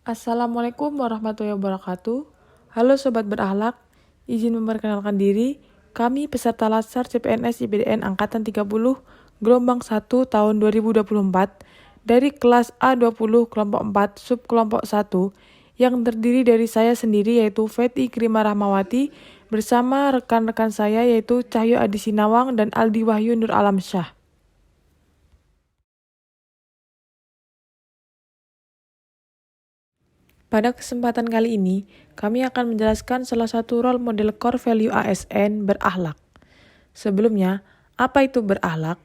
Assalamualaikum warahmatullahi wabarakatuh. Halo Sobat Berakhlak, izin memperkenalkan diri. Kami peserta Latsar CPNS IPDN Angkatan 30, Gelombang 1 tahun 2024 dari kelas A20 kelompok 4 subkelompok 1 yang terdiri dari saya sendiri yaitu Feti Krima Rahmawati bersama rekan-rekan saya yaitu Cahyo Adi Sinawang dan Aldi Wahyu Nur Alamsyah. Pada kesempatan kali ini, kami akan menjelaskan salah satu role model core value ASN berakhlak. Sebelumnya, apa itu berakhlak?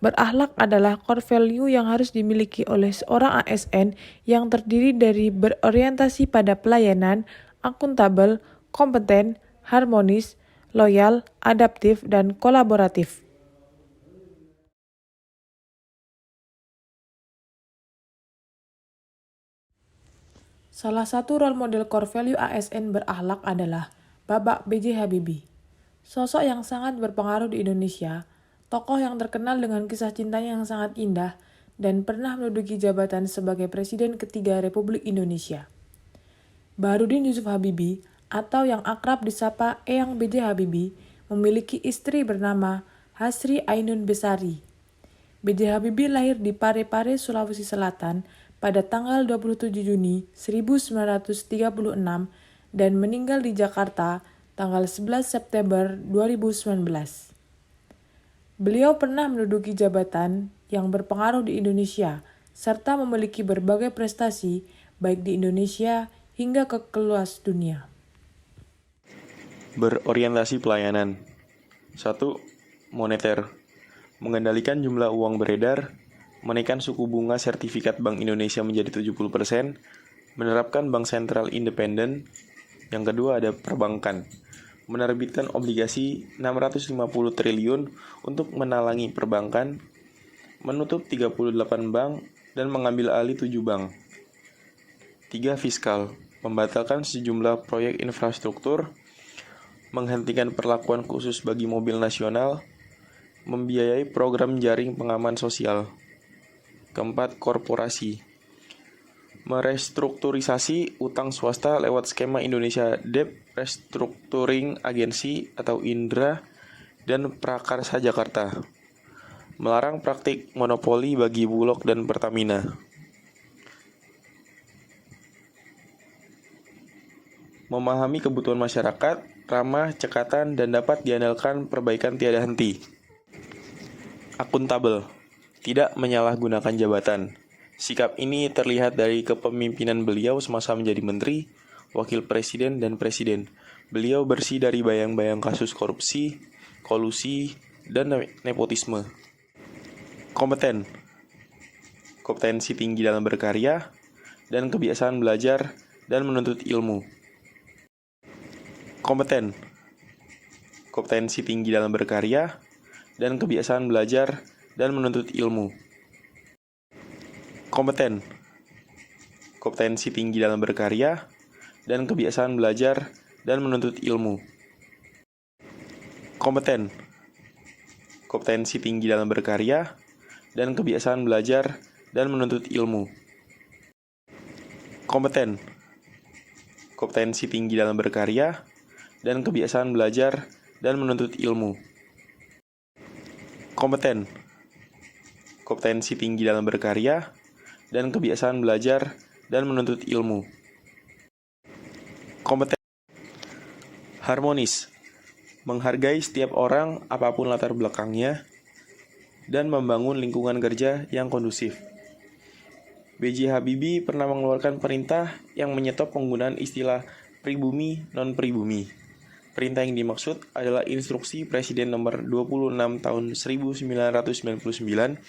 Berakhlak adalah core value yang harus dimiliki oleh seorang ASN yang terdiri dari berorientasi pada pelayanan, akuntabel, kompeten, harmonis, loyal, adaptif, dan kolaboratif. Salah satu role model core value ASN berakhlak adalah Bapak B.J. Habibie. Sosok yang sangat berpengaruh di Indonesia, tokoh yang terkenal dengan kisah cintanya yang sangat indah dan pernah menduduki jabatan sebagai Presiden ketiga Republik Indonesia. Baharudin Yusuf Habibie atau yang akrab disapa Eyang B.J. Habibie memiliki istri bernama Hasri Ainun Besari. B.J. Habibie lahir di Parepare, Sulawesi Selatan pada tanggal 27 Juni 1936 dan meninggal di Jakarta tanggal 11 September 2019. Beliau pernah menduduki jabatan yang berpengaruh di Indonesia serta memiliki berbagai prestasi baik di Indonesia hingga ke keluas dunia. Berorientasi pelayanan. 1. Moneter. Mengendalikan jumlah uang beredar, menaikkan suku bunga sertifikat Bank Indonesia menjadi 70%, menerapkan bank sentral independen. Yang kedua ada perbankan. Menerbitkan obligasi 650 triliun untuk menalangi perbankan, menutup 38 bank dan mengambil alih 7 bank. 3. Fiskal. Membatalkan sejumlah proyek infrastruktur, menghentikan perlakuan khusus bagi mobil nasional, membiayai program jaring pengaman sosial. 4. Korporasi. Merestrukturisasi utang swasta lewat skema Indonesia Debt Restructuring Agency atau INDRA dan Prakarsa Jakarta. Melarang praktik monopoli bagi Bulog dan Pertamina. Memahami kebutuhan masyarakat, ramah, cekatan, dan dapat diandalkan perbaikan tiada henti. Akuntabel, tidak menyalahgunakan jabatan. Sikap ini terlihat dari kepemimpinan beliau semasa menjadi menteri, wakil presiden, dan presiden. Beliau bersih dari bayang-bayang kasus korupsi, kolusi, dan nepotisme. Kompeten, kompetensi tinggi dalam berkarya, dan kebiasaan belajar dan menuntut ilmu. Kompeten, kompetensi tinggi dalam berkarya, dan kebiasaan belajar dan menuntut ilmu. Kompeten, kompetensi tinggi dalam berkarya, dan kebiasaan belajar dan menuntut ilmu. Kompeten, kompetensi tinggi dalam berkarya, dan kebiasaan belajar dan menuntut ilmu. Kompeten, kompetensi tinggi dalam berkarya, dan kebiasaan belajar dan menuntut ilmu. Kompeten, kompetensi tinggi dalam berkarya, dan kebiasaan belajar dan menuntut ilmu. Kompeten. Harmonis, menghargai setiap orang apapun latar belakangnya, dan membangun lingkungan kerja yang kondusif. B.J. Habibie pernah mengeluarkan perintah yang menyetop penggunaan istilah pribumi non-pribumi. Perintah yang dimaksud adalah instruksi Presiden nomor 26 tahun 1999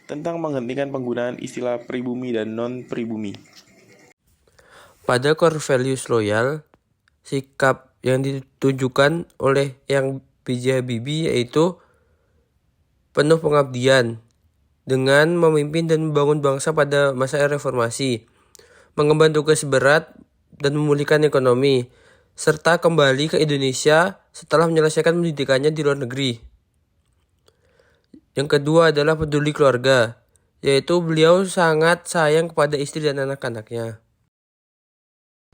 tentang menghentikan penggunaan istilah pribumi dan non-pribumi. Pada core values loyal, sikap yang ditujukan oleh Eyang B.J. Habibie yaitu penuh pengabdian dengan memimpin dan membangun bangsa pada masa reformasi, mengemban tugas berat dan memulihkan ekonomi, serta kembali ke Indonesia setelah menyelesaikan pendidikannya di luar negeri. Yang kedua adalah peduli keluarga, yaitu beliau sangat sayang kepada istri dan anak-anaknya.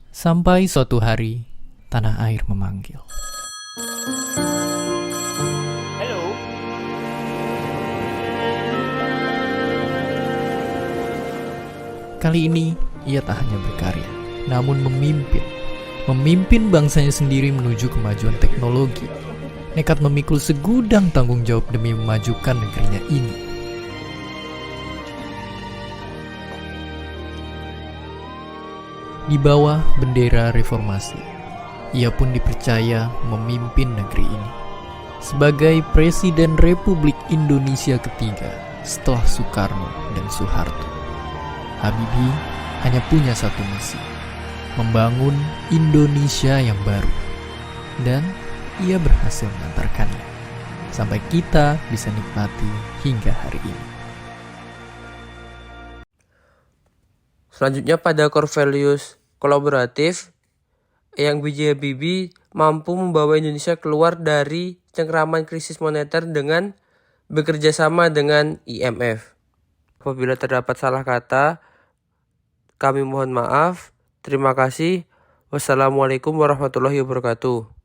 Sampai suatu hari, tanah air memanggil. Halo. Kali ini, ia tak hanya berkarya, namun memimpin bangsanya sendiri menuju kemajuan teknologi, nekat memikul segudang tanggung jawab demi memajukan negerinya ini. Di bawah bendera reformasi, ia pun dipercaya memimpin negeri ini. Sebagai Presiden Republik Indonesia ketiga setelah Soekarno dan Soeharto, Habibie hanya punya satu misi, membangun Indonesia yang baru. Dan ia berhasil mengantarkannya, sampai kita bisa nikmati hingga hari ini. Selanjutnya pada core values kolaboratif, yang B.J. Habibie mampu membawa Indonesia keluar dari cengkraman krisis moneter dengan bekerja sama dengan IMF. Apabila terdapat salah kata, kami mohon maaf. Terima kasih. Wassalamualaikum warahmatullahi wabarakatuh.